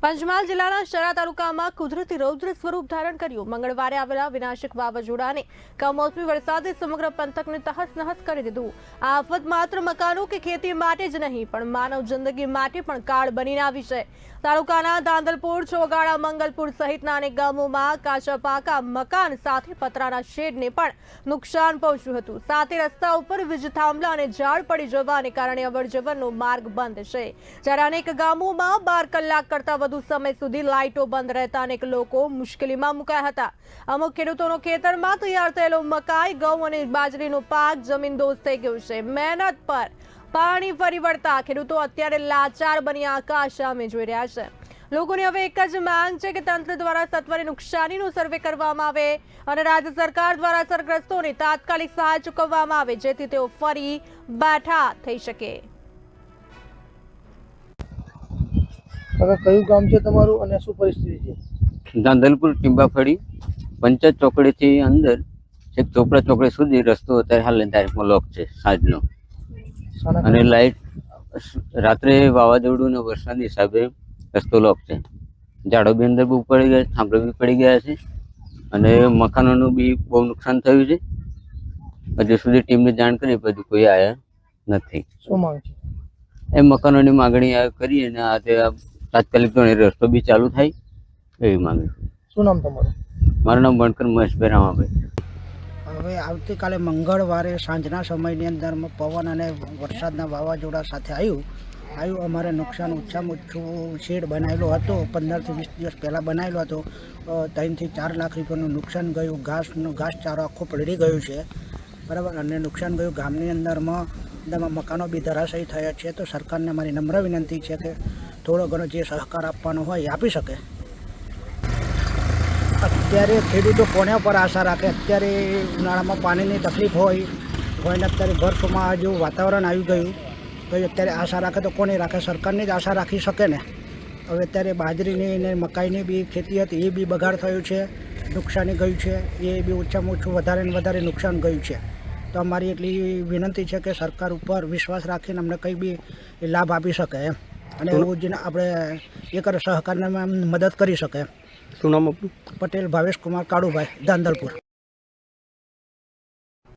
પંચમહાલ જિલ્લાના શરા તાલુકામાં કુદરતી રૌદ્ર સ્વરૂપ ધારણ કર્યું। મંગળવારે આવેલા વિનાશક વાવાઝોડાને કમોસમી વરસાદે સમગ્ર પંથકને તહસ-નહસ કરી દીધું। આ આફત માત્ર મકાનો કે ખેતી માટે જ નહીં પણ માનવ જિંદગી માટે પણ કાળ બનીને આવી છે। તાલુકાના દાંદલપુર, ચોગાડા, મંગલપુર સહિતના અનેક ગામોમાં કાચા પાકા મકાન સાથે પતરાના શેડને પણ નુકસાન પહોંચ્યું હતું। સાથે રસ્તા ઉપર વીજ થાંભલા અને ઝાડ પડી જવાને કારણે અવરજવરનો માર્ગ બંધ છે, જ્યારે અનેક ગામોમાં 12 કલાક કરતા વધુ સમય સુધી લાઇટો બંધ રહેતા અનેક લોકો મુશ્કેલીમાં મુકાયા હતા। અમુક ખેડૂતોનો ખેતરમાં તૈયાર થયેલો મકાઈ, ઘઉં અને બાજરીનો પાક જમીનદોસ્ત થઈ ગયો છે। મહેનત પર પાણી ફરી વળતા ખેડૂતો અત્યારે લાચાર બની આકાશ સામે જોઈ રહ્યા છે। લોકોની હવે એક જ માંગ છે કે તંત્ર દ્વારા સત્વરે નુકસાનીનો સર્વે કરવામાં આવે અને રાજ્ય સરકાર દ્વારા અસરગ્રસ્તોને તાત્કાલિક સહાય ચૂકવવામાં આવે, જેથી તેઓ ફરી બેઠા થઈ શકે। હવે કયું ગામ છે તમારું અને શું પરિસ્થિતિ છે? દાંદલપુર ટીંબાફળી પંચાયત ચોકડીથી અંદર છેક ચોપડા ચોકડી સુધી રસ્તો અત્યારે હાલ તારીખમાં લોક છે સાંજનો, અને લાઇટ રાત્રે વાવાઝોડું ને વરસાદની હિસાબે રસ્તો લોક છે। ઝાડો બી અંદર બહુ પડી ગયા, થાંભલા બી પડી ગયા છે અને મકાનોનું બી બહુ નુકસાન થયું છે। હજુ સુધી ટીમને જાણ કરી પછી કોઈ આવ્યા નથી। શું માંગ છે? એ મકાનોની માગણી કરી અને આ તાત્કાલિક રસ્તો બી ચાલુ થાય એવી માંગણી। શું નામ તમારું? મારું નામ વણકર મહેશભાઈ રામાભાઈ। હવે આવતીકાલે મંગળવારે સાંજના સમયની અંદરમાં પવન અને વરસાદના વાવાઝોડા સાથે આવ્યું અમારે નુકસાન ઓછામાં ઓછું શેડ બનાવેલો હતો, 15 થી 20 દિવસ પહેલાં બનાવેલો હતો। 3 થી 4 લાખ રૂપિયાનું નુકસાન ગયું। ઘાસચારો આખો પલળી ગયું છે, બરાબર, અને નુકસાન ગયું। ગામની અંદરમાં મકાનો બી ધરાશાયી થયા છે। તો સરકારને મારી નમ્ર વિનંતી છે કે થોડો ઘણો જે સહકાર આપવાનો હોય એ આપી શકે। અત્યારે ખેડૂતો કોના પર આશા રાખે? અત્યારે ઉનાળામાં પાણીની તકલીફ હોય ને અત્યારે વર્ષોમાં જેવું વાતાવરણ આવી ગયું તો અત્યારે આશા રાખે તો કોને રાખે? સરકારની જ આશા રાખી શકે ને। હવે અત્યારે બાજરીની ને મકાઈની બી ખેતી હતી એ બી બગાડ થયું છે, નુકસાની ગયું છે, એ બી ઓછામાં ઓછું વધારે ને વધારે નુકસાન ગયું છે। તો અમારી એટલી વિનંતી છે કે સરકાર ઉપર વિશ્વાસ રાખીને અમને કંઈ બી લાભ આપી શકે એમ, અને એવું જ આપણે એ કરે સહકારને મદદ કરી શકે। શું નામ આપનું? પટેલ ભાવેશ કુમાર કાળુભાઈ, દાંદલપુર।